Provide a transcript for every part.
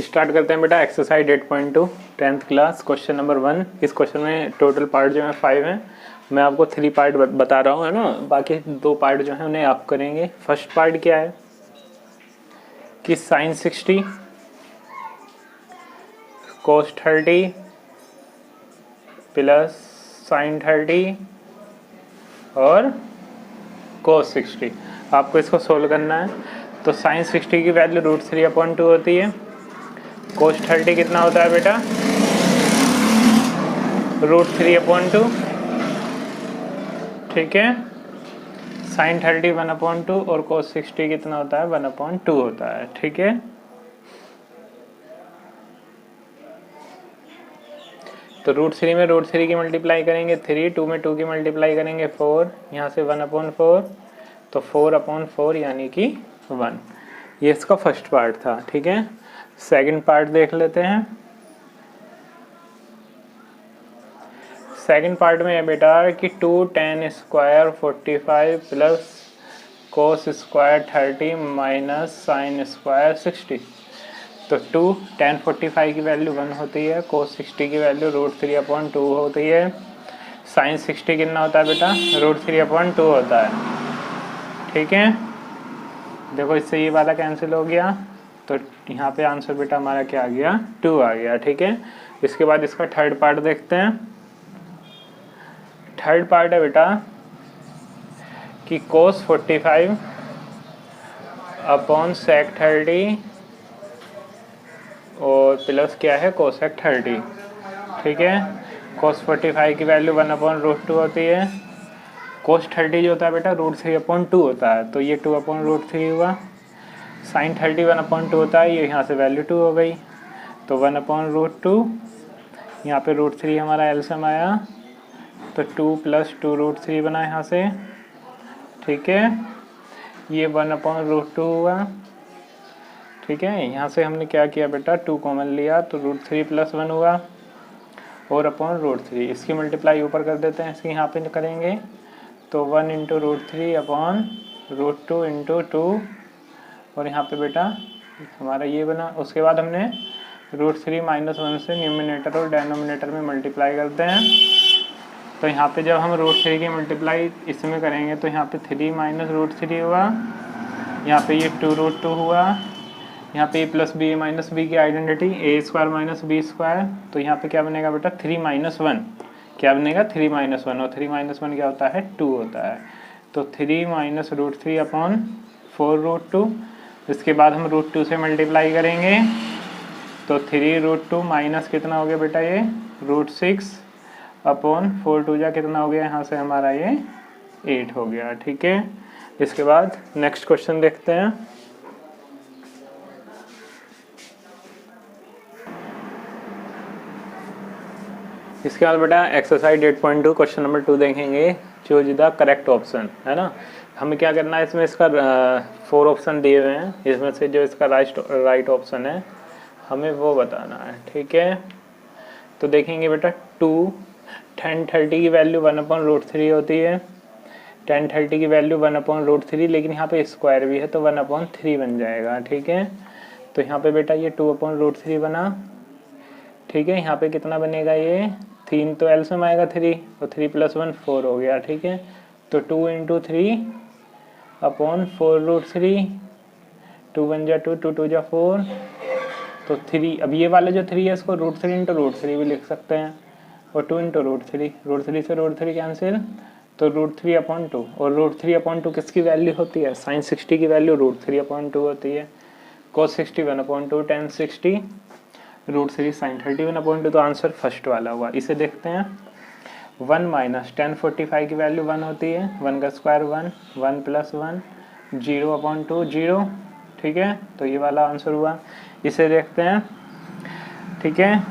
Start करते हैं बेटा exercise 8.2 10th class question number 1। इस क्वेश्चन में टोटल पार्ट जो है 5 हैं। मैं आपको 3 पार्ट बता रहा हूँ, है ना। बाकी 2 पार्ट जो है उन्हें आप करेंगे। फर्स्ट पार्ट क्या है कि साइन 60 कोस 30 प्लस साइन 30 और कोस 60। आपको इसको सोल्व करना है। तो साइन 60 की वैल्यू √3/2 होती है। कोस 30 कितना होता है बेटा, √3/2। ठीक है। साइन 30 1/2 और कोस 60 कितना होता है 1/2 होता है। ठीक है। तो √3 में √3 की मल्टीप्लाई करेंगे 3, 2 में 2 की मल्टीप्लाई करेंगे 4, यहाँ से 1/4, तो 4/4 यानी कि 1। ये इसका फर्स्ट पार्ट था। ठीक है। सेकंड पार्ट देख लेते हैं। सेकंड पार्ट में है बेटा कि 2 tan square 45 plus cos square 30 minus sine square 60। तो 2 tan 45 की वैल्यू 1 होती है, कोस 60 की वैल्यू √3/2 होती है, साइन 60 कितना होता है बेटा √3/2 होता है। ठीक है। देखो इससे ये वाला कैंसिल हो गया, तो यहाँ पे आंसर बेटा हमारा क्या आ गया 2 आ गया। ठीक है। इसके बाद इसका थर्ड पार्ट देखते हैं। थर्ड पार्ट है बेटा कि कोस 45 अपॉन सेक 30 और प्लस क्या है कोसेक 30। ठीक है। कोस 45 की वैल्यू 1/√2 होती है। कोस 30 जो होता है बेटा √3/2 होता है, तो ये 2/√3 हुआ। साइन 30 1/2 होता है, ये यहाँ से वैल्यू 2 हो गई, तो 1/√2। यहाँ पे √3 हमारा एलसीएम आया, तो 2 + 2√3 बना यहाँ से। ठीक है। ये 1/√2 हुआ। ठीक है। यहाँ से हमने क्या किया बेटा 2 कॉमन लिया, तो √3 + 1 हुआ और /√3। इसकी मल्टीप्लाई ऊपर कर देते हैं, इसकी यहाँ पे करेंगे, तो 1 × √3/√2 × 2 और यहाँ पे बेटा हमारा ये बना। उसके बाद हमने √3 - 1 से न्यूमिनेटर और डेनोमिनेटर में मल्टीप्लाई करते हैं। तो यहाँ पे जब हम √3 की मल्टीप्लाई इसमें करेंगे तो यहाँ पे 3 - √3 हुआ, यहाँ पे ये 2√2 हुआ, यहाँ पे a + b - b की आइडेंटिटी a² - b²। तो यहाँ पे क्या बनेगा बेटा 3 - 1 क्या बनेगा 3 - 1, और 3 - 1 क्या होता है 2 होता है। तो 3 - √3/4√2। इसके बाद हम √2 से मल्टीप्लाई करेंगे, तो 3√2 माइनस कितना हो गया बेटा ये √6/4 कितना हो गया, यहाँ से हमारा ये 8 हो गया। ठीक है। इसके बाद नेक्स्ट क्वेश्चन देखते हैं। इसके बाद बेटा एक्सरसाइज 8.2 क्वेश्चन नंबर 2 देखेंगे। चूज द करेक्ट ऑप्शन, है ना। हमें क्या करना है, इसमें इसका 4 ऑप्शन दिए हुए हैं, इसमें से जो इसका राइट ऑप्शन है हमें वो बताना है। ठीक है। तो देखेंगे बेटा 2 tan 30 की वैल्यू 1/√3 होती है। tan 30 की वैल्यू 1/√3, लेकिन यहाँ पे स्क्वायर भी है तो 1/3 बन जाएगा। ठीक है। तो यहाँ पे बेटा ये 2/√3 बना। ठीक है। यहाँ पे कितना बनेगा, ये 3 तो एलसीएम आएगा 3, और 3 + 1 4 हो गया। ठीक है। तो 2 × 3/4√3, 2 × 1 = 2, 2 × 2 = 4, तो 3। अब ये वाले जो 3 है इसको √3 × √3 भी लिख सकते हैं, और 2 × √3, √3 से √3 कैंसिल, तो √3/2। और √3/2 किसकी वैल्यू होती है, साइन 60 की वैल्यू √3/2 होती है। कोस 60 1/2, tan 60 √3 साइन 30 1/2, तो आंसर फर्स्ट वाला हुआ। इसे देखते हैं। 1 - tan 45 की वैल्यू 1 होती है, 1 का स्क्वायर 1, 1 + 1 0/2 0। ठीक है। तो ये वाला आंसर हुआ। इसे देखते हैं। ठीक है।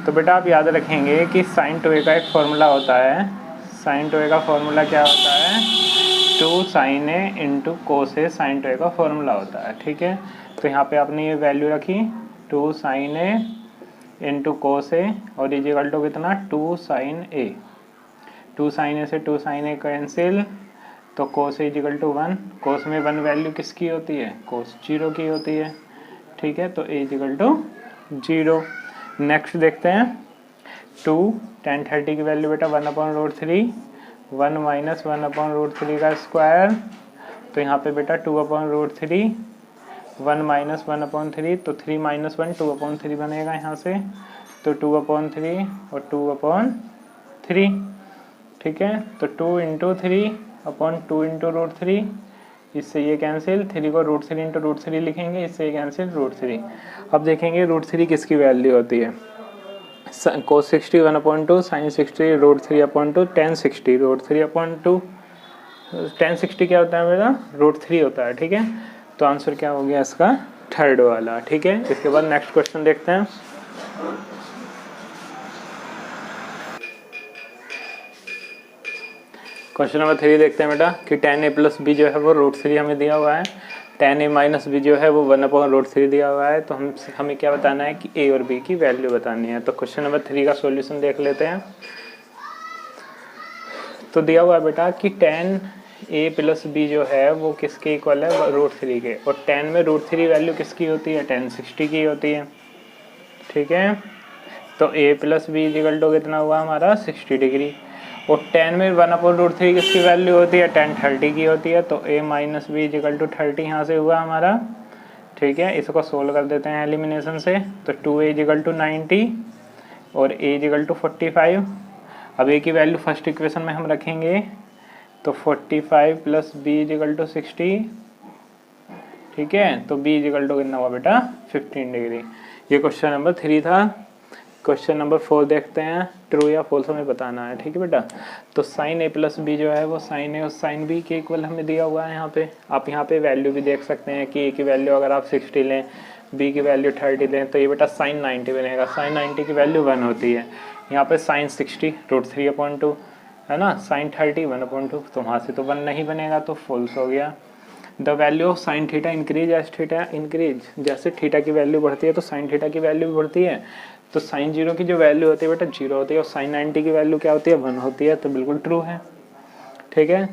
तो बेटा आप याद रखेंगे कि साइन 2a का एक फॉर्मूला होता है। साइन 2a का फॉर्मूला क्या होता है, 2 sin a × cos a sin 2a का फॉर्मूला होता है। ठीक है। तो यहाँ पे आपने ये वैल्यू रखी 2 sin a × cos a और इजिकल टू कितना 2 sin a। 2 sin a से 2 sin a कैंसिल, तो cos a is equal to 1। cos में 1 वैल्यू किसकी होती है, cos 0 की होती है। ठीक है। तो a इजिकल टू 0। नेक्स्ट देखते हैं 2 tan 30 की वैल्यू बेटा 1/√3, 1 माइनस 1/√3 का स्क्वायर, तो यहाँ पे बेटा 2/√3, 1 माइनस 1/3, तो 3 माइनस 1 2/3 बनेगा यहाँ से, तो 2/3 और 2/3, ठीक है। तो 2 × 3/2 × √3, इससे ये कैंसिल, 3 को √3 × √3 लिखेंगे, इससे ये कैंसिल √3। अब देखेंगे √3 किसकी वैल्यू होती है। cos 60 1/2, sin 60 √3/2, tan 60 √3/2, tan 60 क्या होता है मेरा √3 होता है, ठीक है। तो आंसर क्या हो गया इसका, थर्ड वाला, ठीक है। इसके बाद नेक्स्ट क्वेश्चन देखते हैं। क्वेश्चन नंबर 3 देखते हैं बेटा कि tan a + b जो है वो √3 हमें दिया हुआ है, tan a - b जो है वो 1/√3 दिया हुआ है। तो हमें क्या बताना है कि a और b की वैल्यू बतानी है। तो क्वेश्चन नंबर 3 का सॉल्यूशन देख लेते हैं। तो दिया हुआ है बेटा कि tan a + b जो है वो किसके इक्वल है, √3 के, और tan में √3 वैल्यू किसकी होती है, tan 60 की होती है, ठीक है। तो a + b = कितना हुआ हमारा 60 डिग्री, और tan में 1/√3 किसकी वैल्यू होती है, tan 30 की होती है। तो a - b = 30 यहाँ से हुआ हमारा, ठीक है। इसको सोल्व कर देते हैं एलिमिनेशन से। तो 2a = 90 और a = 45। अब a की वैल्यू फर्स्ट इक्वेशन में हम रखेंगे, तो 45 + b = 60, ठीक है। तो b = कितना हुआ बेटा 15 डिग्री। ये क्वेश्चन नंबर 3 था। क्वेश्चन नंबर 4 देखते हैं, ट्रू या फॉल्स हमें बताना है, ठीक है बेटा। तो sin a + b जो है वो sin a और sin b के इक्वल हमें दिया हुआ है यहाँ पे। आप यहाँ पे वैल्यू भी देख सकते हैं कि a की वैल्यू अगर आप 60 लें, b की वैल्यू 30 लें, तो ये बेटा sin 90 बनेगा। sin 90 की वैल्यू 1 होती है। यहाँ पे sin 60 √3/2 है ना, sin 30 1/2, तो वहाँ से तो 1 नहीं बनेगा, तो फॉल्स हो गया। The value of sine theta increase as theta increase, जैसे थीटा की वैल्यू बढ़ती है तो साइन थीटा की वैल्यू भी बढ़ती है। तो साइन 0 की जो वैल्यू होती है बेटा 0 होती है, और साइन 90 की वैल्यू क्या होती है 1 होती है। तो बिल्कुल ट्रू है, ठीक है।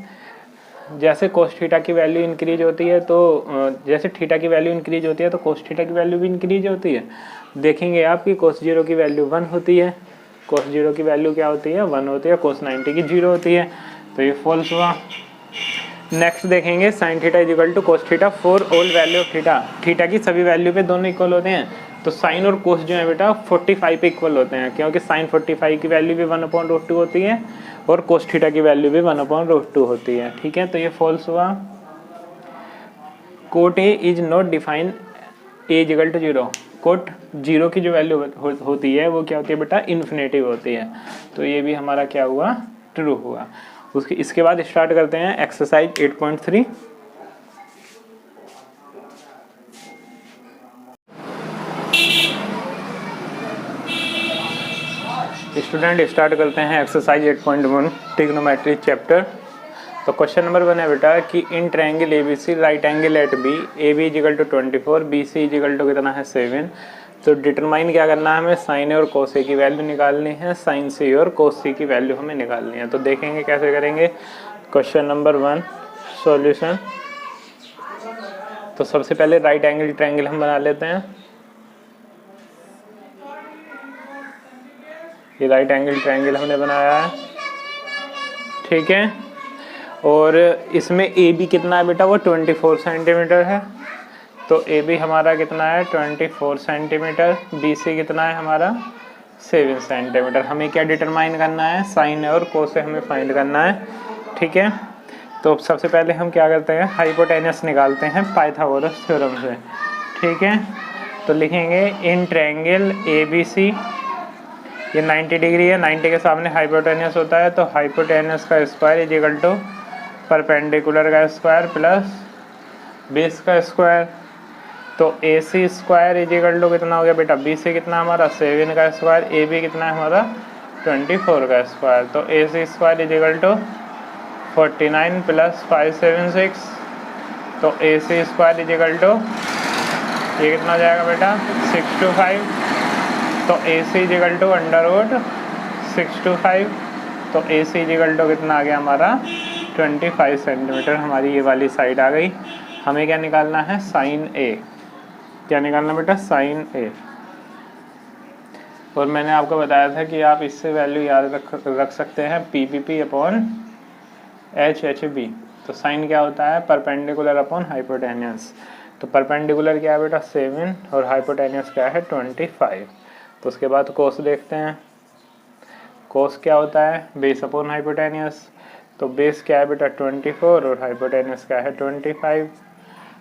जैसे कोस थीटा की वैल्यू इंक्रीज होती है, तो जैसे थीटा की वैल्यू इंक्रीज होती है तो कोस थीटा की वैल्यू भी इंक्रीज होती है। देखेंगे आप कि कोस 0 की वैल्यू 1 होती है, कोस 0 की वैल्यू क्या होती है 1 होती है, कोस 90 की 0 होती है। तो ये फॉल्स हुआ। नेक्स्ट देखेंगे sine theta = cos theta for all value of theta. Theta की सभी वैल्यू पे दोनों इक्वल होते हैं। तो साइन और कोस जो है बेटा 45 पे इक्वल होते हैं, क्योंकि साइन 45 की वैल्यू भी 1/√2 होती है और कोस थीटा की वैल्यू भी 1/√2 होती है, ठीक है। तो ये फॉल्स हुआ। Cot A is not define A = 0। Cot 0 की जो वैल्यू होती है वो क्या होती है बेटा इन्फिनेटिव होती है। तो ये भी हमारा क्या हुआ ट्रू हुआ। इसके बाद स्टार्ट करते हैं एक्सरसाइज 8.3। स्टूडेंट स्टार्ट करते हैं एक्सरसाइज 8.1 ट्रिग्नोमेट्री चैप्टर। तो क्वेश्चन नंबर 1 है बेटा कि in triangle ABC right angle at B, AB = 24, BC = कितना है 7। तो डिटरमाइन क्या करना है हमें, साइन ए और कोस ए की वैल्यू निकालनी है, साइन सी और कोस सी की वैल्यू हमें निकालनी है। तो देखेंगे कैसे करेंगे। Question number 1 solution. तो सबसे पहले राइट एंगल ट्रायंगल हम बना लेते हैं। ये राइट एंगल ट्रायंगल हमने बनाया है, ठीक है। और इसमें ए बी कितना है बेटा वो 24 सेंटीमीटर है। तो ए बी हमारा कितना है 24 सेंटीमीटर, बी सी कितना है हमारा 7 सेंटीमीटर। हमें क्या डिटरमाइन करना है, साइन और कोस हमें फाइंड करना है, ठीक है। तो सबसे पहले हम क्या करते हैं हाइपोटेनस निकालते हैं पाइथागोरस थ्योरम से, ठीक है। तो लिखेंगे इन ट्रायंगल ABC, ये 90 डिग्री है, 90 के सामने हाइपोटेनस होता है। तो हाइपोटेनस का स्क्वायर = परपेंडिकुलर का स्क्वायर प्लस बेस का स्क्वायर। तो AC स्क्वायर = कितना हो गया बेटा BC कितना हमारा 7 का स्क्वायर, AB कितना है हमारा 24 का स्क्वायर। तो AC स्क्वायर = 49 + 576। तो AC स्क्वायर = ये कितना हो जाएगा बेटा 625। तो AC = √625। तो AC = कितना आ गया हमारा 25 सेंटीमीटर। हमारी ये वाली साइड आ गई। हमें क्या निकालना है साइन A। क्या निकालना बेटा साइन A। और मैंने आपको बताया था कि आप इससे वैल्यू याद रख सकते हैं PPP अपॉन HHB। तो साइन क्या होता है, परपेंडिकुलर अपॉन हाइपोटेन्यूस। तो परपेंडिकुलर क्या है बेटा 7 और हाइपोटेन्यूस क्या है 25। तो उसके बाद कोस देखते हैं। कोस क्या होता है, बेस अपॉन हाइपोटेन्यूस। तो बेस क्या है बेटा 24 और हाइपोटेन्यूस क्या है 25।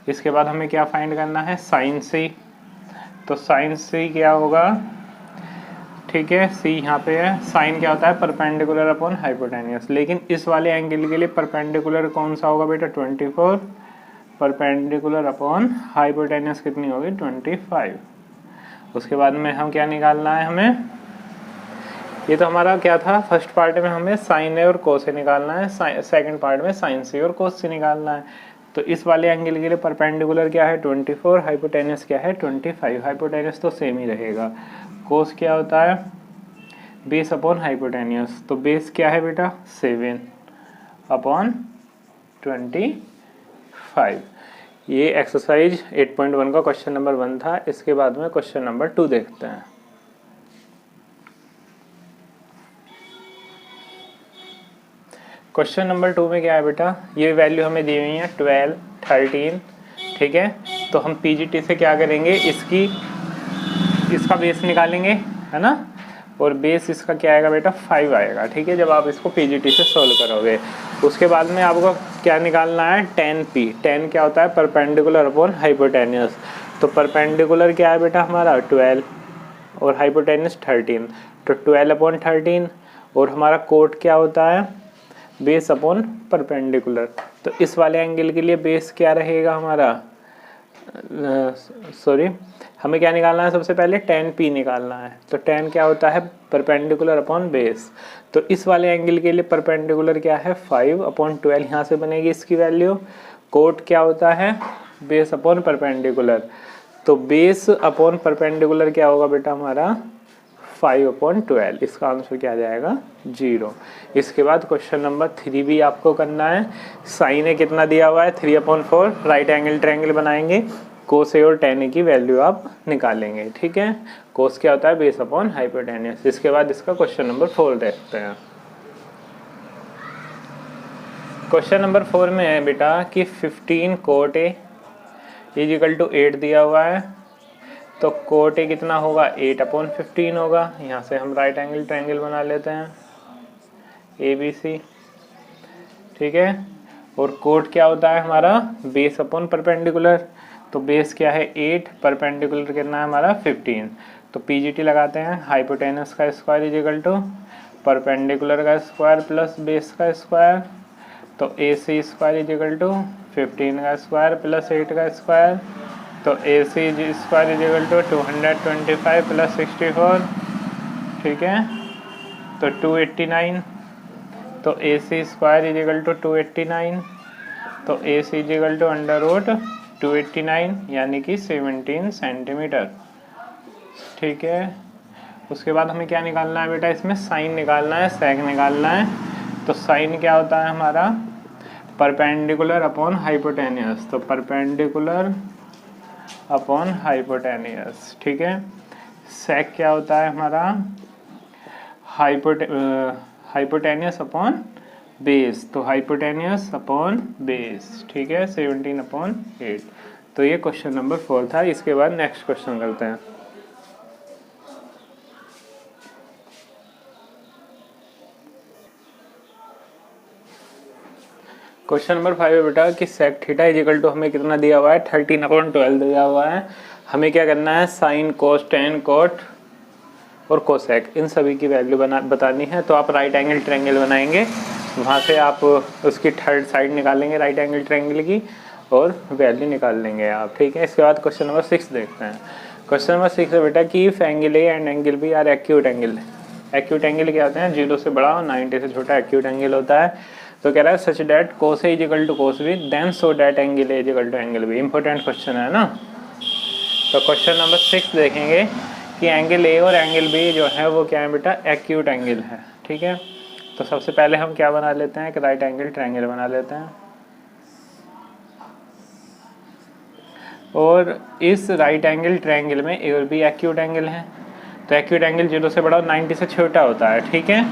इसके बाद हमें क्या फाइंड करना है, साइन सी। तो साइन सी क्या होगा, ठीक है, सी यहाँ पे है। साइन क्या होता है, परपेंडिकुलर अपॉन हाइपोटेन्यूस। लेकिन इस वाले एंगल के लिए परपेंडिकुलर कौन सा होगा बेटा 24, परपेंडिकुलर अपॉन हाइपोटेन्यूस कितनी होगी 25। उसके बाद में हम क्या निकालना है हमें, ये तो हमारा क्या था, फर्स्ट पार्ट में हमें साइन ए और कोस ए निकालना है, सेकंड पार्ट में साइन सी और कोस सी निकालना है। तो इस वाले एंगल के लिए परपेंडिकुलर क्या है 24, हाइपोटेन्यूस क्या है 25। हाइपोटेन्यूस तो सेम ही रहेगा। कोस क्या होता है, बेस अपॉन हाइपोटेन्यूस। तो बेस क्या है बेटा 7 अपॉन 25। ये एक्सरसाइज 8.1 का क्वेश्चन नंबर 1 था। इसके बाद में क्वेश्चन नंबर 2 देखते हैं। क्वेश्चन नंबर 2 में क्या है बेटा, ये वैल्यू हमें दी हुई है 12, 13, ठीक है। तो हम PGT से क्या करेंगे, इसका बेस निकालेंगे, है ना। और बेस इसका क्या आएगा बेटा 5 आएगा, ठीक है, जब आप इसको PGT से सोल्व करोगे। उसके बाद में आपको क्या निकालना है, tan P। tan क्या होता है, परपेंडिकुलर अपॉन हाइपोटेन्यूस। तो परपेंडिकुलर क्या है बेटा हमारा 12 और हाइपोटेन्यूस 13। तो 12 अपॉन 13। और हमारा कोट क्या होता है, बेस अपॉन परपेंडिकुलर। तो इस वाले एंगल के लिए बेस क्या रहेगा हमारा, सॉरी, हमें क्या निकालना है, सबसे पहले tan P निकालना है। तो tan क्या होता है, परपेंडिकुलर अपॉन बेस। तो इस वाले एंगल के लिए परपेंडिकुलर क्या है 5 अपॉन 12, यहाँ से बनेगी इसकी वैल्यू। कोट क्या होता है, बेस अपॉन परपेंडिकुलर। तो बेस अपॉन परपेंडिकुलर क्या होगा बेटा हमारा 5 अपॉन 12। इसका आंसर क्या आ जाएगा 0। इसके बाद क्वेश्चन नंबर 3 भी आपको करना है। साइन ए कितना दिया हुआ है 3/4, राइट एंगल ट्रायंगल बनाएंगे। कोस ए और tan ए की वैल्यू आप निकालेंगे, ठीक है। कोस क्या होता है, बेस अपॉन हाइपोटेन्यूस। इसके बाद इसका क्वेश्चन नंबर 4 देखते हैं। क्वेश्चन नंबर 4 में है बेटा कि 15 कोट ए इक्वल टू 8 दिया हुआ है। तो कोट ए कितना होगा 8/15 होगा। यहाँ से हम राइट एंगल ट्रायंगल बना लेते हैं ABC, ठीक है। और कोट क्या होता है हमारा, बेस अपॉन परपेंडिकुलर। तो बेस क्या है 8, परपेंडिकुलर कितना है हमारा 15। तो PGT लगाते हैं, हाइपोटेनस का square is equal to perpendicular का स्क्वायर प्लस बेस का स्क्वायर। तो AC square is equal to 15 का स्क्वायर प्लस 8 का स्क्वायर। तो AC square is equal to 225 plus 64, ठीक है, तो 289। तो AC square is equal to 289। तो AC is equal to under root 289 यानी कि 17 सेंटीमीटर, ठीक है। उसके बाद हमें क्या निकालना है बेटा, इसमें साइन निकालना है, सेक निकालना है। तो साइन क्या होता है हमारा, परपेंडिकुलर अपॉन हाइपोटेन्यूस। तो परपेंडिकुलर अपॉन हाइपोटेन्यूस, ठीक है। सेक क्या होता है हमारा, हाइपोटेन्यूस अपॉन बेस। तो हाइपोटेन्यूस अपॉन बेस, ठीक है, 17/8। तो ये क्वेश्चन नंबर 4 था। इसके बाद नेक्स्ट क्वेश्चन करते हैं। क्वेश्चन नंबर 5 है बेटा कि sec theta is equal to, हमें कितना दिया हुआ है 13/12 दिया हुआ है। हमें क्या करना है, साइन कोस टेन कोट और कोसेक इन सभी की वैल्यू बतानी है। तो आप राइट एंगल ट्रायंगल बनाएंगे, वहाँ से आप उसकी थर्ड साइड निकालेंगे राइट एंगल ट्रायंगल की और वैल्यू निकाल लेंगे आप, ठीक है। इसके बाद क्वेश्चन नंबर 6 देखते हैं। क्वेश्चन नंबर 6 है बेटा कि if angle A and angle B are acute angle. Acute angle क्या होते हैं, 0 से बड़ा और 90 से छोटा एक्यूट एंगल होता है। तो कह रहा है such that cos A is equal to cos B then so that angle A is equal to angle B. Important question है ना। तो क्वेश्चन नंबर 6 देखेंगे कि एंगल ए और एंगल बी जो है वो क्या है बेटा, एक्यूट एंगल है, ठीक है। तो सबसे पहले हम क्या बना लेते हैं, एक राइट एंगल ट्रायंगल बना लेते हैं। और इस राइट एंगल ट्रायंगल में ए और बी एक्यूट एंगल है। तो एक्यूट एंगल 0 से बड़ा और 90 से छोटा होता है, ठीक है।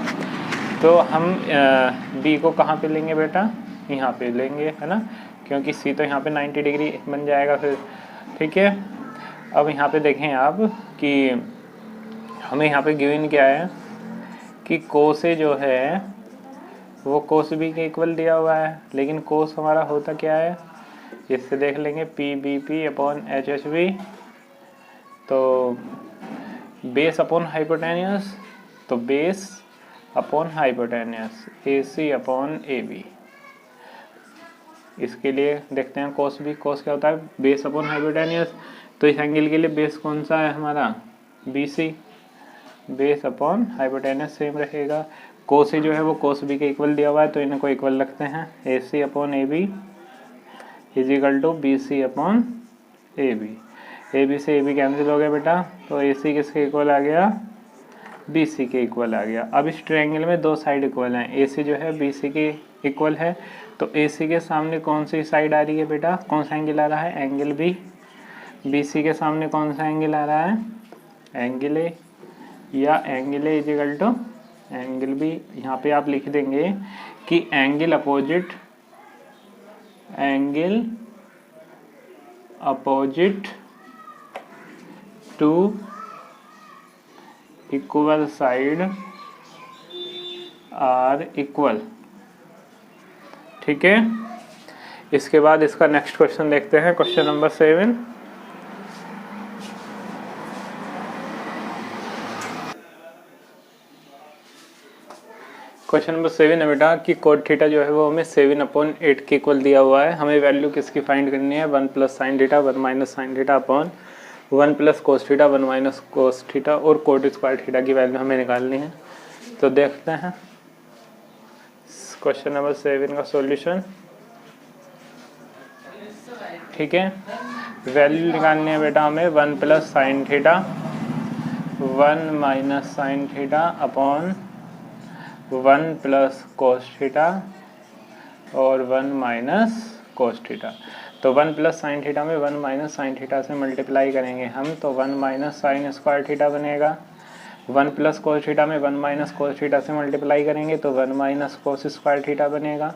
तो हम बी को कहाँ पे लेंगे बेटा, यहाँ पे लेंगे, है ना, क्योंकि सी तो यहाँ पे 90 डिग्री बन जाएगा फिर, ठीक है। अब यहाँ पे देखें आप कि हमें यहाँ पे गिवन क्या है कि कोस ए जो है वो कोस बी के इक्वल दिया हुआ है, लेकिन कोस हमारा होता क्या है, इससे देख लेंगे P B P upon H H B, तो बेस अपॉन हाइपोटेनियस, तो base upon hypotenuse A C upon A B. इसके लिए देखते हैं कोस बी, कोस क्या होता है, बेस अपॉन हाइपोटेनियस। तो इस एंगल के लिए बेस कौन सा है हमारा, B C, base upon hypotenuse same रहेगा। कोस ए जो है वो कोस बी के इक्वल दिया हुआ है, तो इनको इक्वल रखते हैं, A C upon A B is equal to B C upon A B. A B से ए बी कैंसिल हो गया बेटा, तो ए सी किसके इक्वल आ गया, बी सी के इक्वल आ गया। अब इस ट्रायंगल में दो साइड इक्वल हैं, ए सी जो है बी सी के इक्वल है, तो ए सी के सामने कौन सी साइड आ रही है बेटा, कौन सा एंगल आ रहा है, एंगल बी। बी सी के सामने कौन सा एंगल आ रहा है, एंगल ए, या angle A is equal to angle B. यहाँ पे आप लिख देंगे कि angle opposite to equal side are equal, ठीक है। इसके बाद इसका नेक्स्ट क्वेश्चन देखते हैं, क्वेश्चन नंबर 7। क्वेश्चन नंबर 7 है बेटा कि कोट थीटा जो है वो हमें 7/8 के इक्वल दिया हुआ है। हमें वैल्यू किसकी फाइंड करनी है, 1 plus sine theta 1 minus sine theta upon 1 plus cos theta 1 minus cos theta, और कोट स्क्वायर थीटा की वैल्यू हमें निकालनी है। तो देखते हैं क्वेश्चन नंबर 7 का सॉल्यूशन, ठीक है। वैल्यू निकालनी है बेटा हमें 1 plus sine theta 1 minus sine theta upon 1 plus cos theta और 1 माइनस कोस थीटा। तो 1 प्लस साइन थीटा में 1 माइनस साइन थीटा से मल्टीप्लाई करेंगे हम, तो 1 माइनस साइन स्क्वायर थीटा बनेगा। 1 प्लस कोस थीटा में 1 माइनस कोस थीटा से मल्टीप्लाई करेंगे तो 1 माइनस कोस स्क्वायर थीटा बनेगा,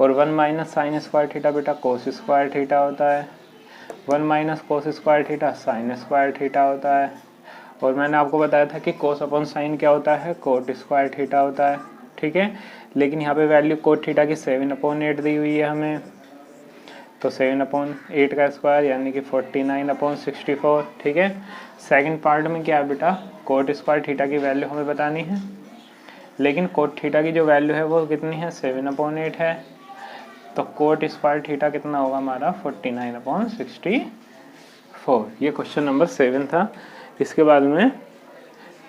और 1 माइनस साइन स्क्वायर थीटा बेटा कोस स्क्वायर थीटा होता है, 1 minus cos square theta sine square theta होता है, और मैंने आपको बताया था कि कोस अपॉन साइन क्या होता है, कोट स्क्वायर थीटा होता है, ठीक है। लेकिन यहाँ पे वैल्यू कोट थीटा की 7/8 दी हुई है हमें, तो 7/8 का स्क्वायर यानी कि 49/64, ठीक है। सेकंड पार्ट में क्या है बेटा, कोट स्क्वायर थीटा की वैल्यू हमें बतानी है, लेकिन कोट थीटा की जो वैल्यू है वो कितनी है, 7/8 है, तो कोट स्क्वायर थीटा कितना होगा हमारा 49/64। ये क्वेश्चन नंबर 7 था। इसके बाद में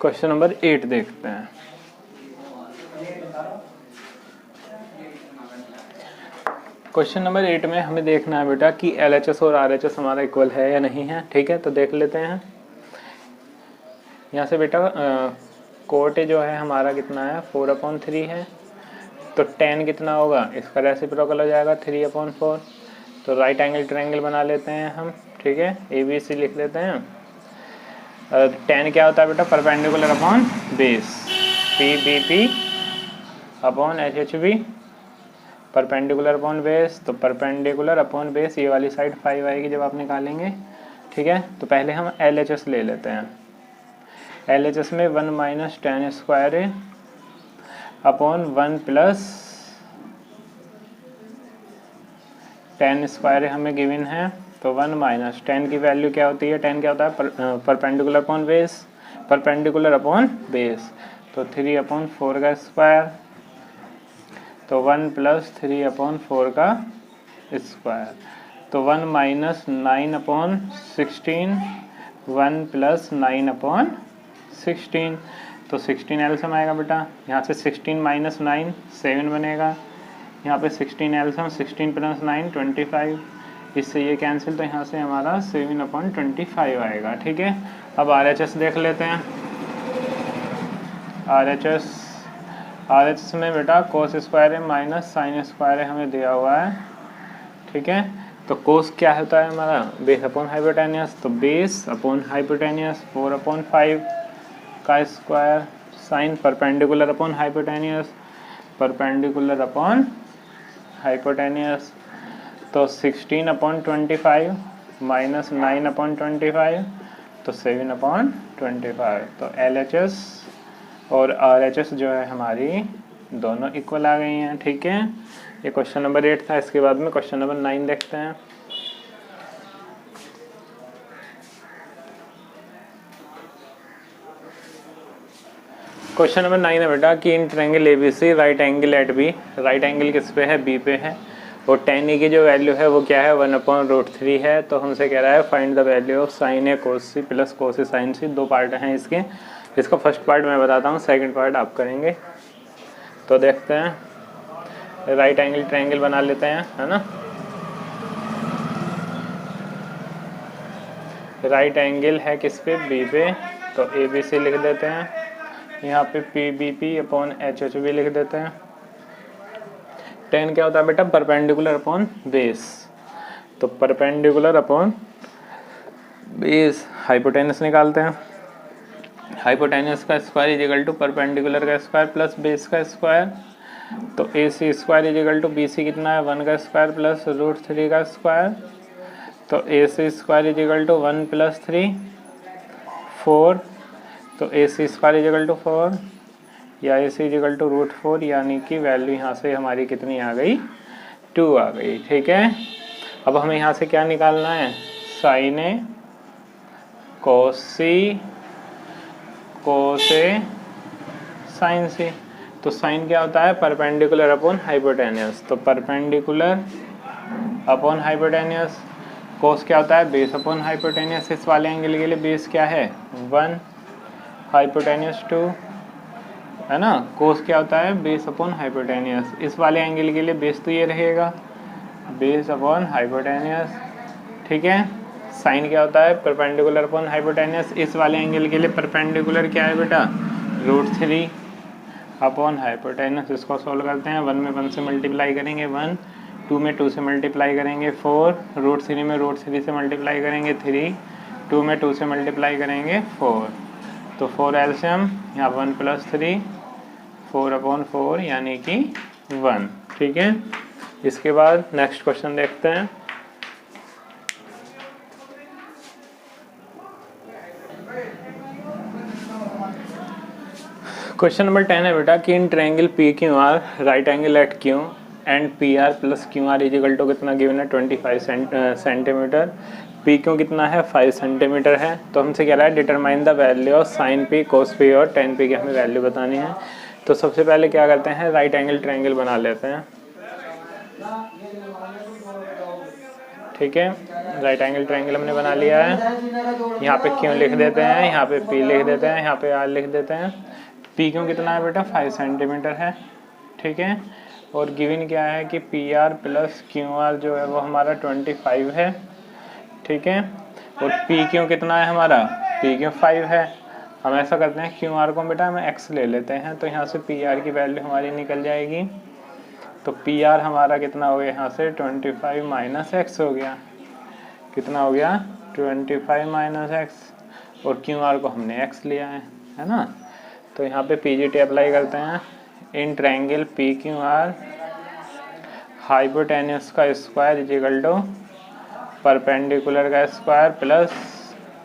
क्वेश्चन नंबर 8 देखते हैं। क्वेश्चन नंबर 8 में हमें देखना है बेटा कि LHS और RHS हमारा इक्वल है या नहीं है, ठीक है। तो देख लेते हैं यहाँ से बेटा, कोट जो है हमारा कितना है 4/3 है, तो tan कितना होगा, इसका रेसिप्रोकल हो जाएगा 3/4। तो राइट एंगल ट्रायंगल बना लेते हैं हम, ठीक है, ABC लिख लेते हैं। tan क्या होता है बेटा, perpendicular upon base, PBP upon HHB, perpendicular upon base, तो परपेंडिकुलर अपॉन बेस ये वाली साइड 5 आएगी जब आप निकालेंगे, ठीक है। तो पहले हम LHS ले लेते हैं। LHS में 1 माइनस tan स्क्वायर है अपॉन 1 प्लस tan स्क्वायर हमें गिवन है, तो 1 माइनस tan की वैल्यू क्या होती है, tan क्या होता है perpendicular upon base, perpendicular upon base, तो 3/4 का स्क्वायर, तो 1 प्लस 3/4 का स्क्वायर, तो 1 माइनस 9/16, 1 प्लस 9/16, तो 16 एलसीएम आएगा बेटा। यहाँ से 16 माइनस 9 7 बनेगा, यहाँ पे 16 एलसीएम 16 प्लस 9 25, इससे ये कैंसिल, तो यहाँ से हमारा 7/25 आएगा, ठीक है। अब RHS देख लेते हैं। RHS में बेटा कोस स्क्वायर है माइनस साइन स्क्वायर है हमें दिया हुआ है, ठीक है। तो कोस क्या होता है हमारा, बेस अपॉन हाइपोटेनियस, तो बेस अपॉन हाइपोटेनियस 4/5, का square sine perpendicular upon hypotenuse, perpendicular upon hypotenuse. तो 16/25 माइनस 9/25 तो 7/25। तो LHS और RHS जो है हमारी दोनों इक्वल आ गई हैं। ठीक है, ये क्वेश्चन नंबर 8 था। इसके बाद में क्वेश्चन नंबर 9 देखते हैं। क्वेश्चन नंबर 9 है बेटा कि in triangle ABC right angle at B, right angle किस पे है, बी पे है, और tan ए की जो वैल्यू है वो क्या है, 1/√3 है। तो हमसे कह रहा है find the value of sine A cos C plus cos A sine C. दो पार्ट हैं इसके, इसका फर्स्ट पार्ट मैं बताता हूँ, सेकंड पार्ट आप करेंगे। तो देखते हैं, राइट एंगल ट्रायंगल बना लेते हैं, है ना। राइट एंगल है किस पे, बी पे, तो ABC लिख देते हैं। यहाँ पे PBP अपॉन HHB लिख देते हैं। tan क्या होता है बेटा, परपेंडिकुलर अपॉन बेस, तो परपेंडिकुलर अपॉन बेस हाइपोटेनस निकालते हैं। हाइपोटेनस का square is equal to perpendicular का स्क्वायर प्लस बेस का स्क्वायर। तो AC square is equal to BC कितना है, 1 का स्क्वायर प्लस √3 का स्क्वायर। तो AC square is equal to 1 + 3 4। तो AC square is equal to 4 या AC इज इक्वल टू √4, यानी कि वैल्यू यहाँ से हमारी कितनी आ गई, 2 आ गई। ठीक है, अब हमें यहाँ से क्या निकालना है, sign A cos C cos A sine सी। तो साइन क्या होता है, परपेंडिकुलर अपॉन हाइपोटेनियस, तो परपेंडिकुलर अपॉन हाइपोटेनियस। कोस क्या होता है, बेस अपॉन हाइपोटेनियस। इस वाले एंगल के लिए बेस क्या है, 1, हाइपोटेनियस 2, है ना। कोस क्या होता है, बेस अपॉन हाइपोटेनियस। इस वाले एंगल के लिए बेस तो ये रहेगा, बेस अपॉन हाइपोटेनियस। ठीक है, साइन क्या होता है, परपेंडिकुलर अपॉन हाइपोटेनियस। इस वाले एंगल के लिए परपेंडिकुलर क्या है बेटा, √3 अपॉन हाइपोटेनियस। इसको सोल्व करते हैं, 1 में 1 से मल्टीप्लाई करेंगे 1, 2 में 2 से मल्टीप्लाई करेंगे 4, √3 में √3 से मल्टीप्लाई करेंगे 3, 2 में 2 से मल्टीप्लाई करेंगे 4। तो 4 एलसीएम, यहाँ 1 + 3 4/4 यानी कि 1। ठीक है, इसके बाद नेक्स्ट क्वेश्चन देखते हैं। क्वेश्चन नंबर 10 है बेटा कि in triangle PQR right angle at Q and PR plus QR is equal to कितना गिवन है, 25 सेंटीमीटर। PQ कितना है, 5 सेंटीमीटर है। तो हमसे कह रहा है determine the value of sign P cos P और tan P की हमें वैल्यू बतानी है। तो सबसे पहले क्या करते हैं, राइट एंगल ट्रायंगल बना लेते हैं। ठीक है, राइट एंगल ट्रायंगल हमने बना लिया है। यहाँ पे Q लिख देते हैं, यहाँ पे P लिख देते हैं, यहाँ पे R लिख देते हैं। PQ कितना है बेटा, 5 सेंटीमीटर है। ठीक है, और गिवन क्या है कि PR प्लस QR जो है वो हमारा 25 है। ठीक है, और PQ कितना है हमारा, PQ 5 है। हम ऐसा करते हैं, QR को बेटा हम X ले लेते हैं, तो यहाँ से PR की वैल्यू हमारी निकल जाएगी। तो PR हमारा कितना हो गया, यहाँ से 25 माइनस X हो गया। कितना हो गया, 25 माइनस X, और QR को हमने X लिया है ना। तो यहाँ पे PGT अप्लाई करते हैं। इन ट्रायंगल PQR हाइपोटेन्यूस का square is equal to perpendicular का स्क्वायर प्लस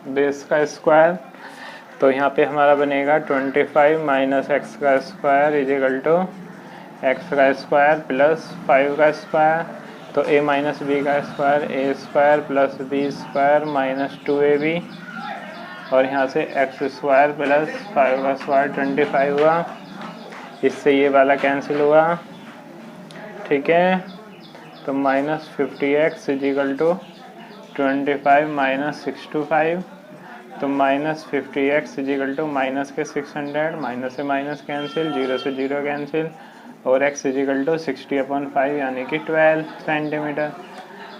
बेस का स्क्वायर। तो यहाँ पे हमारा बनेगा 25 माइनस X का square is equal to X का स्क्वायर प्लस 5 का स्क्वायर। तो A माइनस B का square, A square plus B square minus 2AB, और यहाँ से x स्क्वायर प्लस 5 का स्क्वायर 25 हुआ। इससे ये वाला कैंसिल हुआ। ठीक है, तो minus 50x is equal to 25 minus 625। तो minus 50x is equal to minus के 600, माइनस से माइनस कैंसिल, 0 से 0 कैंसिल, और x इज इक्वल टू 60/5 यानी कि 12 सेंटीमीटर।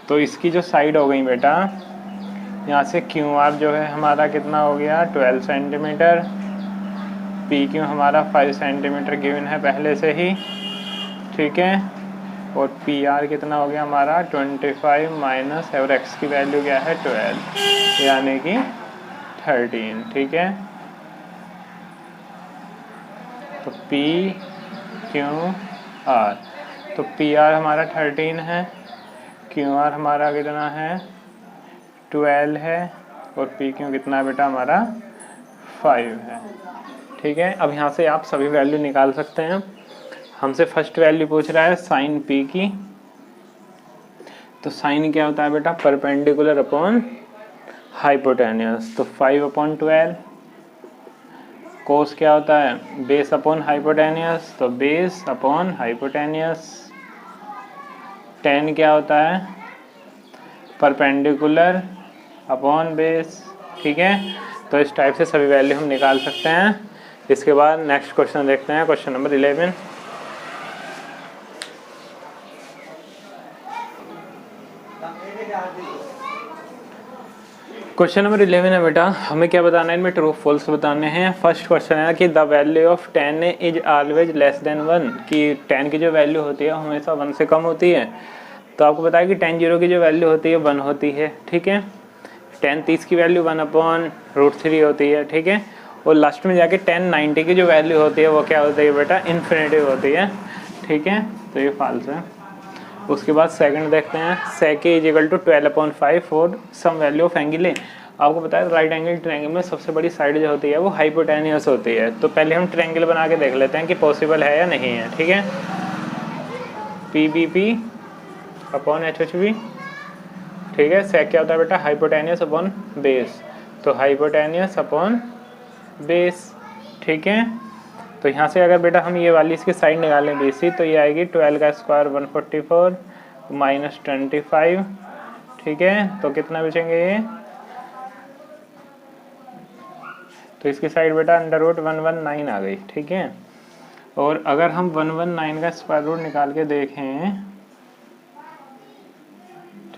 तो इसकी जो साइड हो गई बेटा, यहाँ से QR जो है हमारा कितना हो गया, 12 सेंटीमीटर। PQ हमारा 5 सेंटीमीटर गिवन है पहले से ही। ठीक है, और PR कितना हो गया हमारा 25 माइनस, और X की वैल्यू क्या है 12 यानी कि 13। ठीक है, तो P Q R, तो PR हमारा 13 है, QR हमारा कितना है 12 है, और PQ कितना बेटा हमारा 5 है। ठीक है, अब यहाँ से आप सभी वैल्यू निकाल सकते हैं। हमसे फर्स्ट वैल्यू पूछ रहा है साइन P की, तो साइन क्या होता है बेटा परपेंडिकुलर अपॉन हाइपोटेन्यूस, तो 5/12। कोस क्या होता है बेस अपॉन हाइपोटेन्यूस, तो बेस अपॉन हाइपोटेन्यूस। tan क्या होता है परपेंडिकुलर अपॉन बेस। ठीक है, तो इस टाइप से सभी वैल्यू हम निकाल सकते हैं। इसके बाद नेक्स्ट क्वेश्चन देखते हैं, क्वेश्चन नंबर 11। क्वेश्चन नंबर 11 है बेटा, हमें क्या बताना है, इनमें ट्रू फॉल्स बताने हैं। फर्स्ट क्वेश्चन है कि the value of tan is always less than 1, कि tan की जो वैल्यू होती है हमेशा 1 से कम होती है। तो आपको पता है कि tan 0 की जो वैल्यू होती है 1 होती है। ठीक है, tan 30 की वैल्यू 1/√3 होती है। ठीक है, और लास्ट में जाके tan 90 की जो वैल्यू होती है वो क्या होती है बेटा इन्फिनिटिव होती है। ठीक है, तो ये फॉल्स है। उसके बाद सेकंड देखते हैं, sec is equal to 12/5 for some value of angle A. आपको पता है राइट एंगल ट्रायंगल में सबसे बड़ी साइड जो होती है वो हाइपोटेन्यूस होती है। तो पहले हम ट्रायंगल बना के देख लेते हैं कि पॉसिबल है या नहीं है। ठीक है, PBP/HHB। ठीक है, sec क्या होता है बेटा हाइपोटेन्यूस अपॉन बेस, तो हाइपोटेन्यूस अपॉन बेस। ठीक है, तो यहाँ से अगर बेटा हम ये वाली इसकी साइड निकालें BC, तो ये आएगी 12 का स्क्वायर 144 माइनस 25। ठीक है, तो कितना बचेंगे ये, तो इसकी साइड बेटा √119 आ गई। ठीक है, और अगर हम 119 का स्क्वायर रूट निकाल के देखें,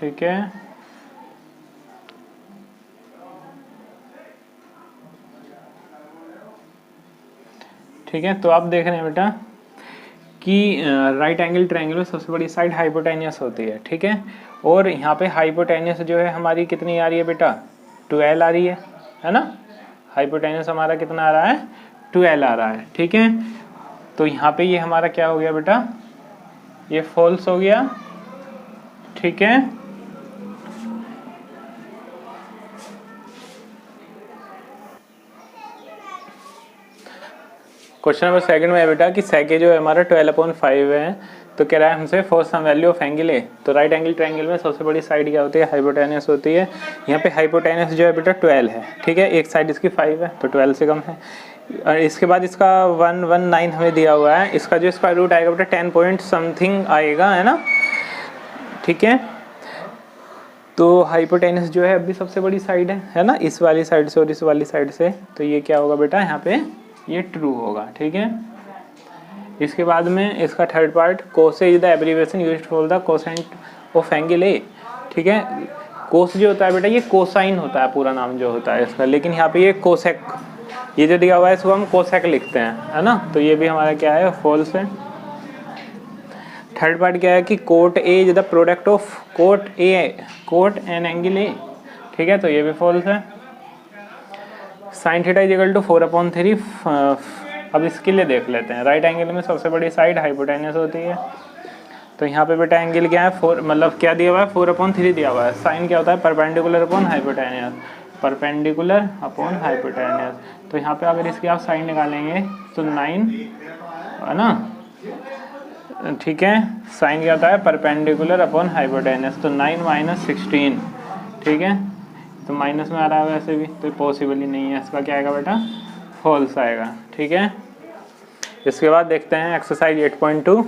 ठीक है, ठीक है, तो आप देख रहे हैं बेटा कि राइट एंगल ट्रायंगल में सबसे बड़ी साइड हाइपोटेन्यूस होती है। ठीक है, और यहाँ पे हाइपोटेन्यूस जो है हमारी कितनी आ रही है बेटा 12 आ रही है ना। हाइपोटेन्यूस हमारा कितना आ रहा है 12 आ रहा है। ठीक है, तो यहाँ पे ये हमारा क्या हो गया बेटा, ये फॉल्स हो गया। ठीक है, क्वेश्चन नंबर सेकंड में है बेटा कि sec जो है हमारा 12/5 है, तो कह रहा है हमसे for some value of angle A. तो राइट एंगल ट्रायंगल में सबसे बड़ी साइड क्या होती है हाइपोटेन्यूस होती है। यहाँ पे हाइपोटेन्यूस जो है बेटा 12 है। ठीक है, एक साइड इसकी 5 है तो 12 से कम है। और इसके बाद इसका 119 हमें दिया हुआ है, इसका जो स्क्वायर रूट आएगा बेटा 10 पॉइंट समथिंग आएगा, है ना। ठीक है, तो हाइपोटेन्यूस जो है अभी सबसे बड़ी साइड है ना, इस वाली साइड से और इस वाली साइड से, तो ये क्या होगा बेटा यहाँ पे ये ट्रू होगा। ठीक है, इसके बाद में इसका third part, cos is the abbreviation used for the quotient of angle A. ठीक है, कोस जो होता है बेटा ये कोसाइन होता है पूरा नाम जो होता है इसका, लेकिन यहाँ पे ये कोसेक, ये जो दिया हुआ है इसको हम कोसेक लिखते हैं, है ना। तो ये भी हमारा क्या है फॉल्स है। थर्ड पार्ट क्या है कि cot A is the product of cot and angle A. ठीक है, तो ये भी फॉल्स है। Sine theta is equal to 4/3। अब इसके लिए देख लेते हैं, राइट एंगल में सबसे बड़ी साइड हाइपोटेन्यूस होती है। तो यहाँ पे बेटा एंगल क्या है 4, मतलब क्या दिया हुआ है 4/3 दिया हुआ है। साइन क्या होता है perpendicular upon hypotenuse, perpendicular upon hypotenuse. तो यहाँ पे अगर इसकी आप साइन निकालेंगे तो 9 है ना। ठीक है, साइन क्या होता है परपेंडिकुलर अपॉन हाइपोटेन्यूस, तो 9 - 16। ठीक है, तो माइनस में आ रहा है वैसे भी, तो पॉसिबल ही नहीं है, इसका क्या आएगा बेटा फॉल्स आएगा। ठीक है, इसके बाद देखते हैं एक्सरसाइज 8.2।